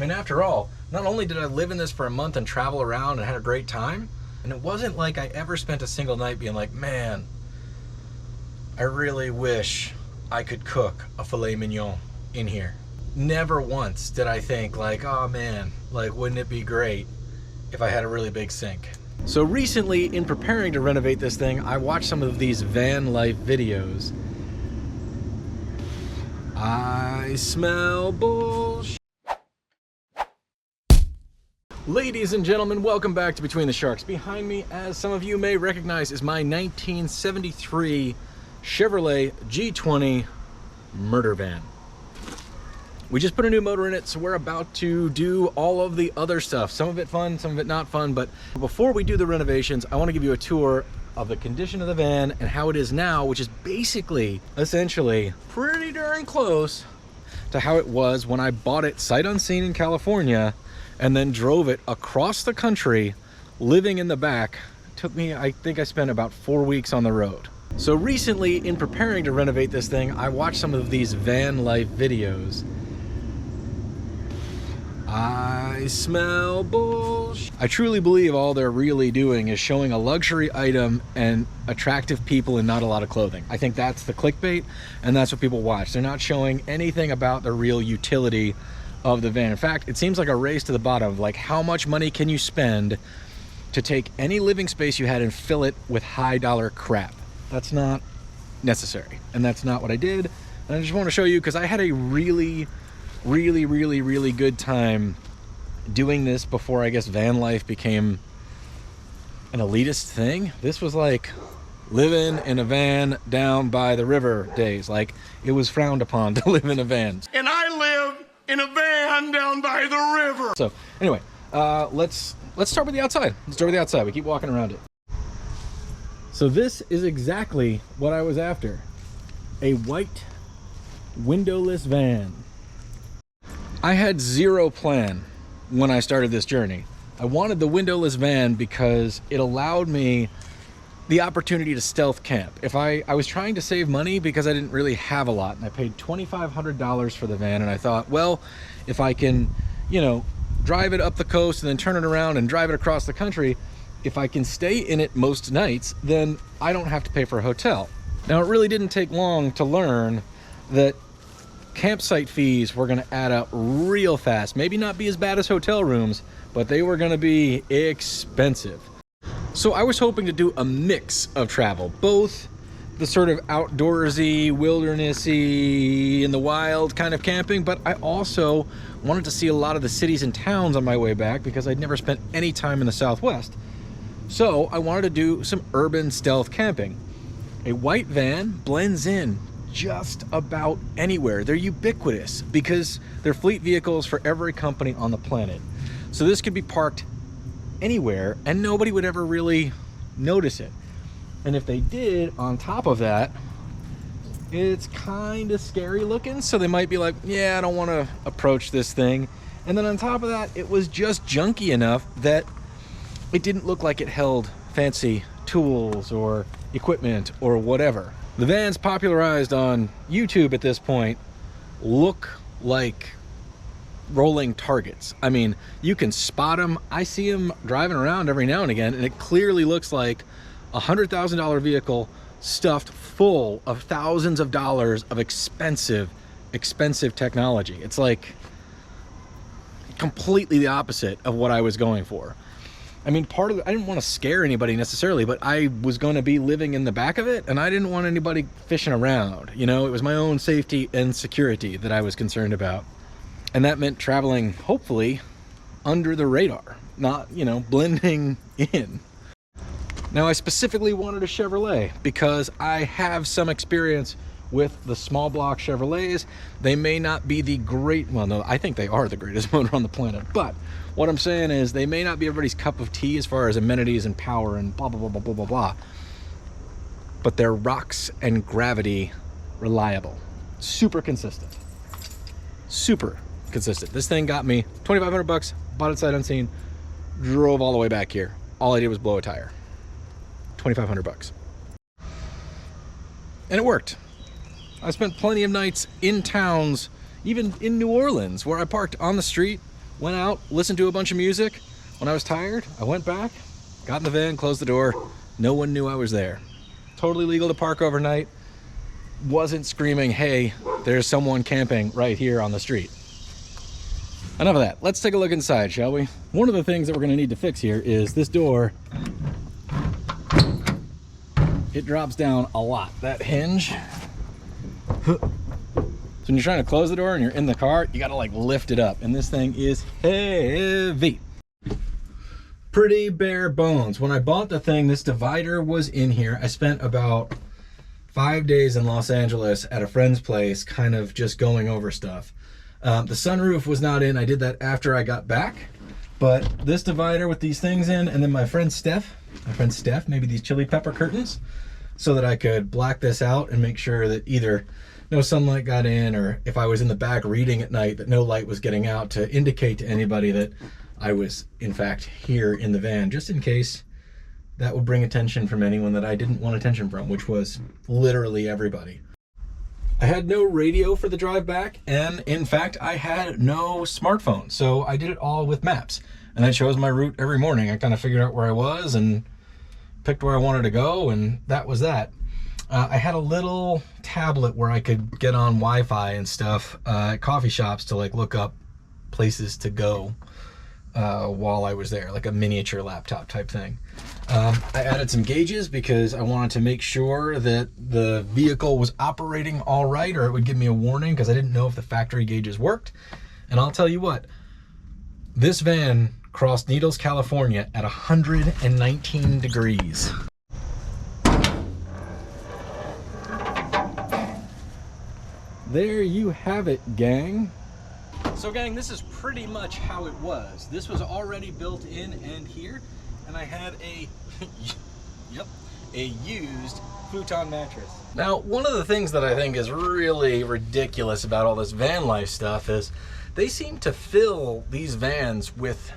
mean, after all, not only did I live in this for a month and travel around and had a great time, and it wasn't like I ever spent a single night being like, man, I really wish I could cook a filet mignon in here. Never once did I think like, oh man, like wouldn't it be great if I had a really big sink. So recently, in preparing to renovate this thing, I watched some of these van life videos. I smell bullshit. Ladies and gentlemen, welcome back to Between the Sharks. Behind me, as some of you may recognize, is my 1973 Chevrolet G20 murder van. We just put a new motor in it, so we're about to do all of the other stuff. Some of it fun, some of it not fun, but before we do the renovations, I want to give you a tour of the condition of the van and how it is now, which is basically, essentially, pretty darn close to how it was when I bought it sight unseen in California and then drove it across the country, living in the back. It took me, I think I spent about 4 weeks on the road. So recently, in preparing to renovate this thing, I watched some of these van life videos. I smell bullshit. I truly believe all they're really doing is showing a luxury item and attractive people and not a lot of clothing. I think that's the clickbait, and that's what people watch. They're not showing anything about the real utility of the van. In fact, it seems like a race to the bottom. Like, how much money can you spend to take any living space you had and fill it with high dollar crap? That's not necessary, and that's not what I did. And I just want to show you, because I had a really good time doing this before, I guess, van life became an elitist thing. This was like living in a van down by the river days. Like, it was frowned upon to live in a van. And I live in a van down by the river. So anyway, let's start with the outside. Let's start with the outside. We keep walking around it. So this is exactly what I was after. A white windowless van. I had zero plan when I started this journey. I wanted the windowless van because it allowed me the opportunity to stealth camp. If I was trying to save money because I didn't really have a lot, and I paid $2,500 for the van, and I thought, well, if I can, you know, drive it up the coast and then turn it around and drive it across the country, if I can stay in it most nights, then I don't have to pay for a hotel. Now, it really didn't take long to learn that campsite fees were going to add up real fast. Maybe not be as bad as hotel rooms, but they were going to be expensive. So I was hoping to do a mix of travel, both the sort of outdoorsy, wildernessy, in the wild kind of camping, but I also wanted to see a lot of the cities and towns on my way back because I'd never spent any time in the Southwest. So I wanted to do some urban stealth camping. A white van blends in just about anywhere. They're ubiquitous because they're fleet vehicles for every company on the planet. So this could be parked anywhere and nobody would ever really notice it. And if they did, on top of that, it's kind of scary looking. So they might be like, yeah, I don't want to approach this thing. And then on top of that, it was just junky enough that it didn't look like it held fancy tools or equipment or whatever. The vans popularized on YouTube at this point look like rolling targets. I mean, you can spot them. I see them driving around every now and again, and it clearly looks like a $100,000 vehicle stuffed full of thousands of dollars of expensive technology. It's like completely the opposite of what I was going for. I mean, I didn't want to scare anybody necessarily, but I was going to be living in the back of it, and I didn't want anybody fishing around. You know, it was my own safety and security that I was concerned about. And that meant traveling, hopefully, under the radar, not, you know, blending in. Now, I specifically wanted a Chevrolet because I have some experience with the small block Chevrolets. They may not be the great, well, no, I think they are the greatest motor on the planet, but what I'm saying is they may not be everybody's cup of tea as far as amenities and power and blah, blah, blah, blah, blah, blah, blah. But they're rocks and gravity reliable. Super consistent. Super consistent. This thing got me $2,500, bought it sight unseen, drove all the way back here. All I did was blow a tire. $2,500. And it worked. I spent plenty of nights in towns, even in New Orleans, where I parked on the street went out, listened to a bunch of music. When I was tired, I went back, got in the van, closed the door. No one knew I was there. Totally legal to park overnight. Wasn't screaming, hey, there's someone camping right here on the street. Enough of that. Let's take a look inside, shall we? One of the things that we're gonna need to fix here is this door. It drops down a lot. That hinge. So when you're trying to close the door and you're in the car, you gotta like lift it up. And this thing is heavy. Pretty bare bones. When I bought the thing, this divider was in here. I spent about 5 days in Los Angeles at a friend's place, kind of just going over stuff. The sunroof was not in. I did that after I got back. But this divider with these things in, and then my friend Steph, maybe these chili pepper curtains, so that I could black this out and make sure that either no sunlight got in, or if I was in the back reading at night, that no light was getting out, to indicate to anybody that I was in fact here in the van, just in case that would bring attention from anyone that I didn't want attention from, which was literally everybody. I had no radio for the drive back, and in fact I had no smartphone, so I did it all with maps, and I chose my route every morning. I kind of figured out where I was and picked where I wanted to go, and that was that. I had a little tablet where I could get on Wi-Fi and stuff at coffee shops to like look up places to go while I was there, like a miniature laptop type thing. I added some gauges because I wanted to make sure that the vehicle was operating all right, or it would give me a warning, because I didn't know if the factory gauges worked. And I'll tell you what, this van crossed Needles, California at 119 degrees. There you have it, gang. So gang, this is pretty much how it was. This was already built in and here, and I had a, a used futon mattress. Now, one of the things that I think is really ridiculous about all this van life stuff is they seem to fill these vans with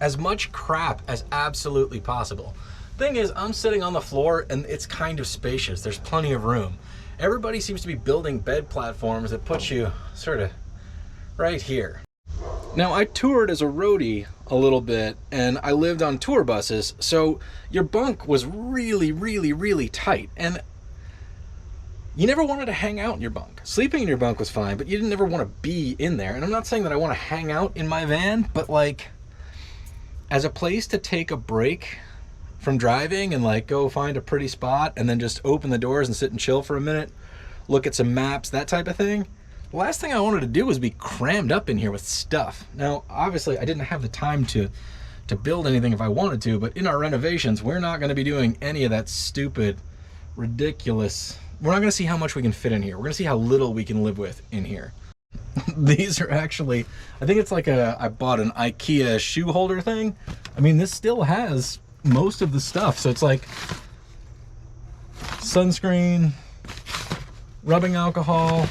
as much crap as absolutely possible. Thing is, I'm sitting on the floor and it's kind of spacious. There's plenty of room. Everybody seems to be building bed platforms that put you sort of right here. Now, I toured as a roadie a little bit, and I lived on tour buses, so your bunk was really, really, really tight, and you never wanted to hang out in your bunk. Sleeping in your bunk was fine, but you didn't ever want to be in there. And I'm not saying that I want to hang out in my van, but like, as a place to take a break from driving and like go find a pretty spot and then just open the doors and sit and chill for a minute, look at some maps, that type of thing. The last thing I wanted to do was be crammed up in here with stuff. Now, obviously, I didn't have the time to build anything if I wanted to, but in our renovations, we're not going to be doing any of that stupid, ridiculous. We're not going to see how much we can fit in here. We're going to see how little we can live with in here. These are actually, I think it's like I bought an IKEA shoe holder thing. I mean, this still has most of the stuff. So it's like sunscreen, rubbing alcohol.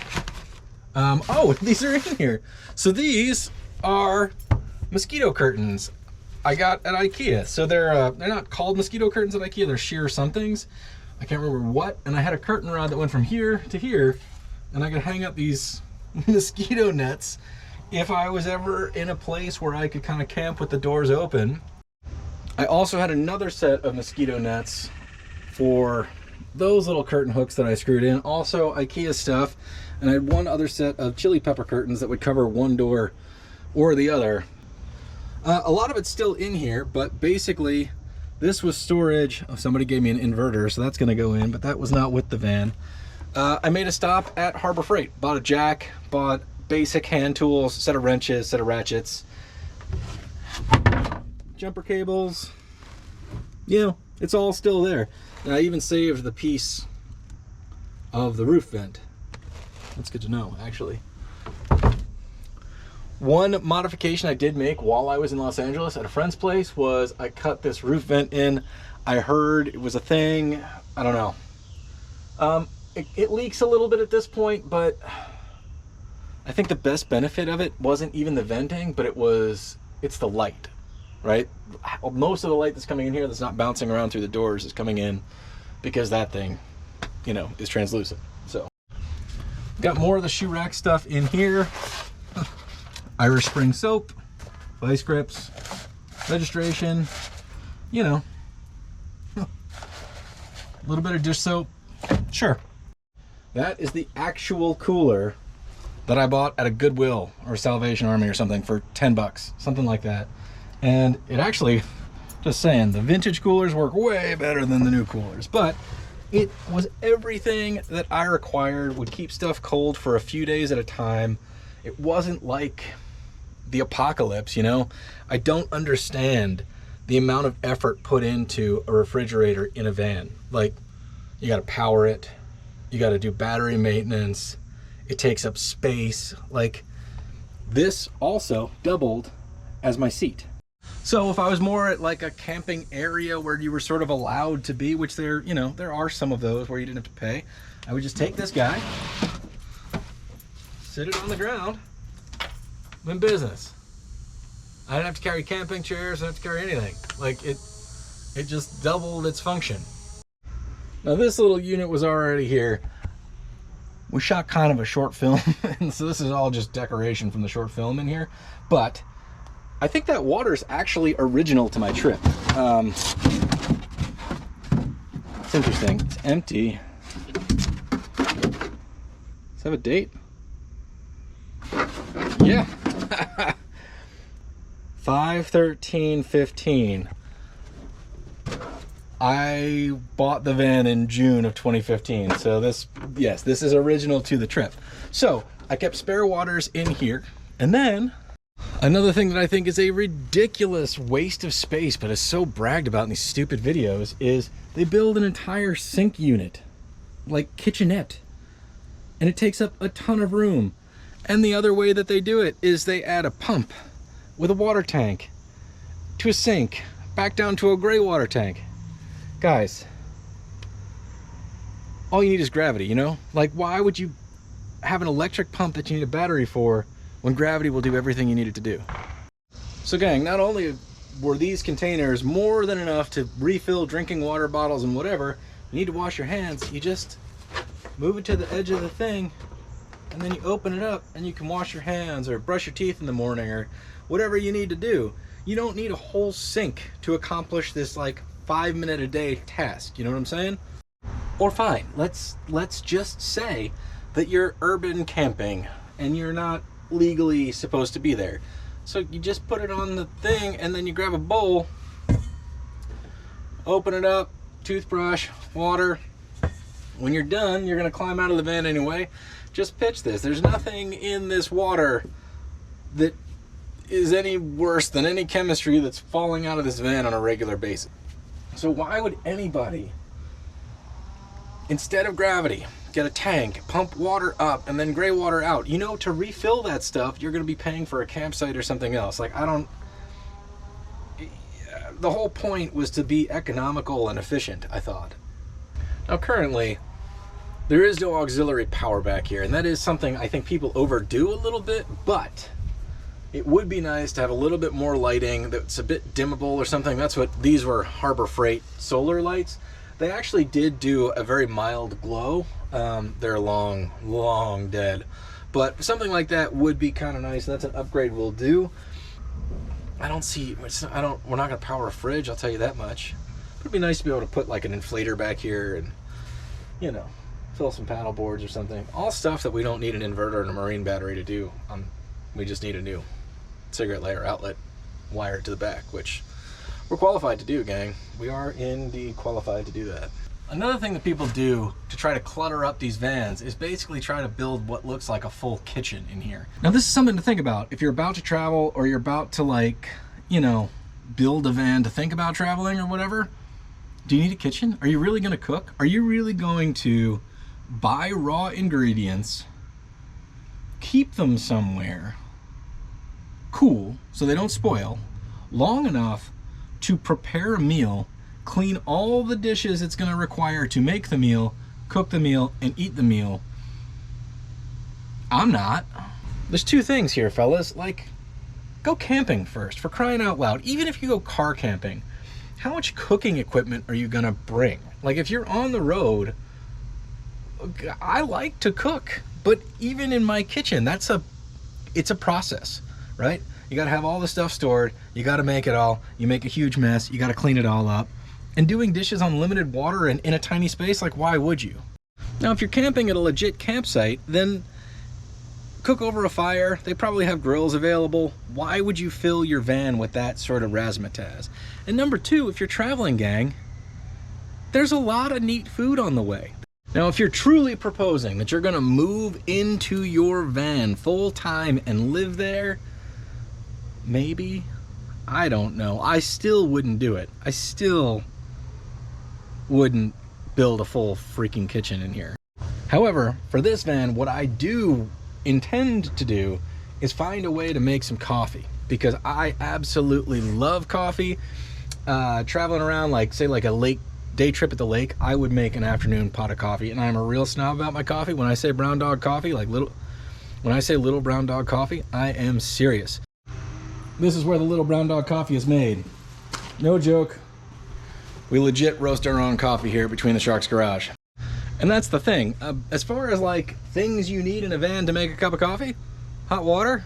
Oh, these are in here. So these are mosquito curtains I got at IKEA. So they're not called mosquito curtains at IKEA. They're sheer somethings. I can't remember what. And I had a curtain rod that went from here to here, and I could hang up these mosquito nets if I was ever in a place where I could kind of camp with the doors open. I also had another set of mosquito nets for those little curtain hooks that I screwed in. Also IKEA stuff. And I had one other set of chili pepper curtains that would cover one door or the other. A lot of it's still in here, but basically this was storage. Oh, somebody gave me an inverter, so that's gonna go in, but that was not with the van. I made a stop at Harbor Freight, bought a jack, bought basic hand tools, set of wrenches, set of ratchets, jumper cables. You know, it's all still there. And I even saved the piece of the roof vent. That's good to know, actually. One modification I did make while I was in Los Angeles at a friend's place was I cut this roof vent in. I heard it was a thing. I don't know. It leaks a little bit at this point, but I think the best benefit of it wasn't even the venting, but it's the light, right? Most of the light that's coming in here that's not bouncing around through the doors is coming in because that thing, you know, is translucent. So got more of the shoe rack stuff in here. Irish Spring soap, vice grips, registration, you know, a little bit of dish soap, sure. That is the actual cooler that I bought at a Goodwill or Salvation Army or something for 10 bucks, something like that. And it actually, just saying, the vintage coolers work way better than the new coolers, but it was everything that I required, would keep stuff cold for a few days at a time. It wasn't like the apocalypse, you know? I don't understand the amount of effort put into a refrigerator in a van. Like, you gotta power it, you gotta do battery maintenance, it takes up space. Like, this also doubled as my seat. So if I was more at like a camping area where you were sort of allowed to be, which there, you know, there are some of those where you didn't have to pay, I would just take this guy, sit it on the ground, I'm in business. I didn't have to carry camping chairs, I didn't have to carry anything. Like, it just doubled its function. Now this little unit was already here. We shot kind of a short film, and so this is all just decoration from the short film in here, but I think that water is actually original to my trip. It's interesting. It's empty. Does it have a date? Yeah. 5/13/15. I bought the van in June of 2015. So this, yes, this is original to the trip. So I kept spare waters in here, and then another thing that I think is a ridiculous waste of space, but is so bragged about in these stupid videos, is they build an entire sink unit, like kitchenette, and it takes up a ton of room. And the other way that they do it is they add a pump with a water tank to a sink, back down to a gray water tank. Guys, all you need is gravity, you know? Like, why would you have an electric pump that you need a battery for when gravity will do everything you need it to do? So gang, not only were these containers more than enough to refill drinking water bottles and whatever, you need to wash your hands, you just move it to the edge of the thing, and then you open it up and you can wash your hands or brush your teeth in the morning or whatever you need to do. You don't need a whole sink to accomplish this like 5-minute a day task, you know what I'm saying? Or fine, let's just say that you're urban camping and you're not legally supposed to be there. So you just put it on the thing and then you grab a bowl, open it up, toothbrush, water. When you're done, you're gonna climb out of the van anyway. Just pitch this. There's nothing in this water that is any worse than any chemistry that's falling out of this van on a regular basis. So why would anybody, instead of gravity, get a tank, pump water up, and then gray water out? You know, to refill that stuff, you're going to be paying for a campsite or something else. Like, the whole point was to be economical and efficient, I thought. Now, currently, there is no auxiliary power back here, and that is something I think people overdo a little bit, but it would be nice to have a little bit more lighting that's a bit dimmable or something. That's what these were, Harbor Freight solar lights. They actually did do a very mild glow. They're long dead, but something like that would be kind of nice. That's an upgrade we'll do. We're not gonna power a fridge, I'll tell you that much. But it'd be nice to be able to put like an inflator back here and, you know, fill some paddle boards or something. All stuff that we don't need an inverter and a marine battery to do. We just need a new cigarette lighter outlet wired to the back, which we're qualified to do, gang. We are indeed qualified to do that. Another thing that people do to try to clutter up these vans is basically try to build what looks like a full kitchen in here. Now this is something to think about. If you're about to travel or you're about to, like, you know, build a van to think about traveling or whatever, do you need a kitchen? Are you really gonna cook? Are you really going to buy raw ingredients, keep them somewhere cool so they don't spoil long enough to prepare a meal, clean all the dishes it's going to require to make the meal, cook the meal, and eat the meal? I'm not. There's two things here, fellas. Like, go camping first, for crying out loud. Even if you go car camping, how much cooking equipment are you going to bring? Like, if you're on the road, I like to cook, but even in my kitchen, it's a process, right? You got to have all the stuff stored. You got to make it all. You make a huge mess. You got to clean it all up. And doing dishes on limited water and in a tiny space, like, why would you? Now, if you're camping at a legit campsite, then cook over a fire. They probably have grills available. Why would you fill your van with that sort of razzmatazz? And number two, if you're traveling, gang, there's a lot of neat food on the way. Now, if you're truly proposing that you're gonna move into your van full time and live there, maybe, I don't know. I still wouldn't do it. I still wouldn't build a full freaking kitchen in here. However, for this van, what I do intend to do is find a way to make some coffee, because I absolutely love coffee. Traveling around, like, say, like a day trip at the lake, I would make an afternoon pot of coffee, and I'm a real snob about my coffee. When I say brown dog coffee, like when I say little brown dog coffee, I am serious. This is where the little brown dog coffee is made. No joke. We legit roast our own coffee here between the Sharks Garage. And that's the thing. As far as like things you need in a van to make a cup of coffee, hot water,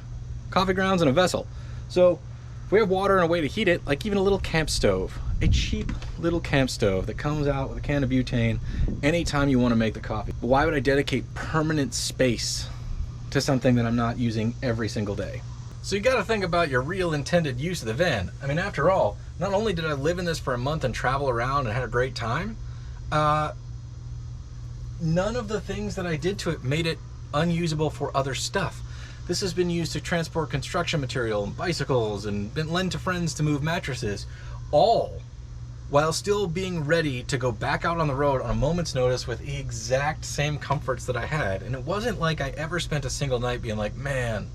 coffee grounds, and a vessel. So if we have water and a way to heat it, like even a little camp stove, a cheap little camp stove that comes out with a can of butane anytime you want to make the coffee. But why would I dedicate permanent space to something that I'm not using every single day? So you got to think about your real intended use of the van. I mean, after all, not only did I live in this for a month and travel around and had a great time, none of the things that I did to it made it unusable for other stuff. This has been used to transport construction material and bicycles, and been lent to friends to move mattresses, all while still being ready to go back out on the road on a moment's notice with the exact same comforts that I had. And it wasn't like I ever spent a single night being like, man,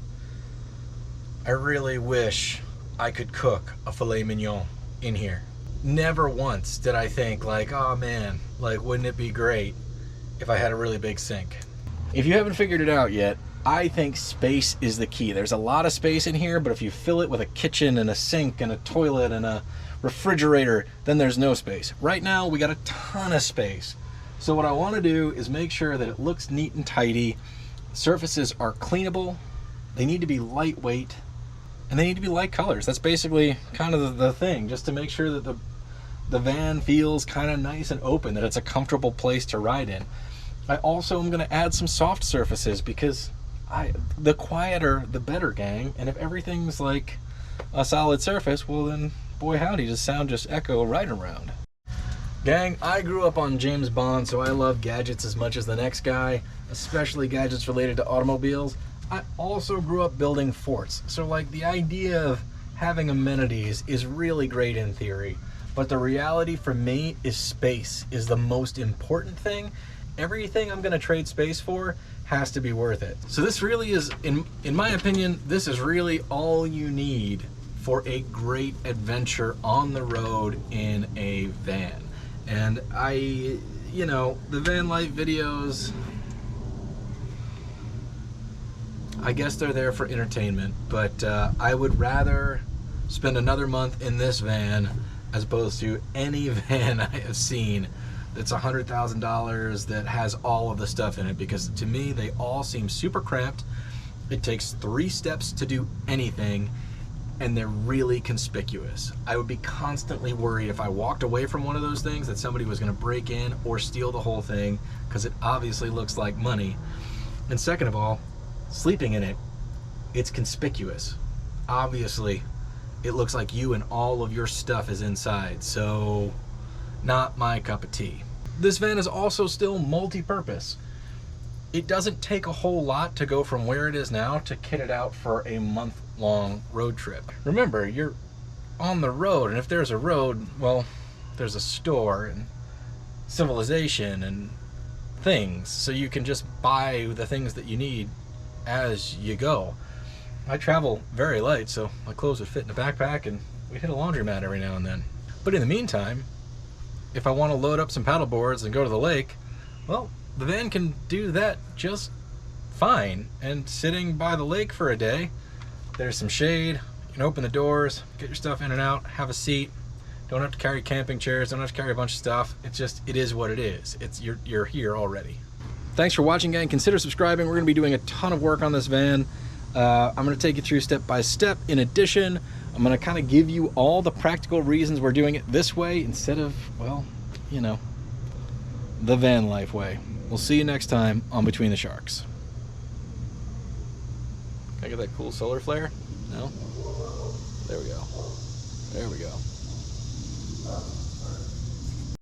I really wish I could cook a filet mignon in here. Never once did I think like, oh man, like, wouldn't it be great if I had a really big sink? If you haven't figured it out yet, I think space is the key. There's a lot of space in here, but if you fill it with a kitchen and a sink and a toilet and a refrigerator, then there's no space. Right now, we got a ton of space. So what I want to do is make sure that it looks neat and tidy. Surfaces are cleanable. They need to be lightweight, and they need to be light colors. That's basically kind of the thing, just to make sure that the van feels kind of nice and open, that it's a comfortable place to ride in. I also am going to add some soft surfaces, because the quieter the better, gang. And if everything's like a solid surface, well then, boy howdy, does sound just echo right around. Gang, I grew up on James Bond, so I love gadgets as much as the next guy, especially gadgets related to automobiles. I also grew up building forts, so like the idea of having amenities is really great in theory, but the reality for me is space is the most important thing. Everything I'm going to trade space for has to be worth it. So this really is, in my opinion, this is really all you need for a great adventure on the road in a van. And the van life videos, I guess they're there for entertainment, but I would rather spend another month in this van as opposed to any van I have seen that's $100,000 that has all of the stuff in it, because to me they all seem super cramped. It takes 3 steps to do anything, and they're really conspicuous. I would be constantly worried if I walked away from one of those things that somebody was going to break in or steal the whole thing, because it obviously looks like money. And second of all, sleeping in it, it's conspicuous. Obviously it looks like you and all of your stuff is inside, so not my cup of tea. This van is also still multi-purpose. It doesn't take a whole lot to go from where it is now to kit it out for a month-long road trip. Remember, you're on the road, and if there's a road, well, there's a store and civilization and things, so you can just buy the things that you need as you go. I travel very light, so my clothes would fit in a backpack, and we hit a laundromat every now and then. But in the meantime, if I want to load up some paddle boards and go to the lake, well, the van can do that just fine. And sitting by the lake for a day, there's some shade, you can open the doors, get your stuff in and out, have a seat, don't have to carry camping chairs, don't have to carry a bunch of stuff. It is what it is. You're here already. Thanks for watching, gang. Consider subscribing. We're going to be doing a ton of work on this van. I'm going to take you through step by step. In addition, I'm going to kind of give you all the practical reasons we're doing it this way instead of, well, you know, the van life way. We'll see you next time on Between the Sharks. Can I get that cool solar flare? No? There we go. There we go.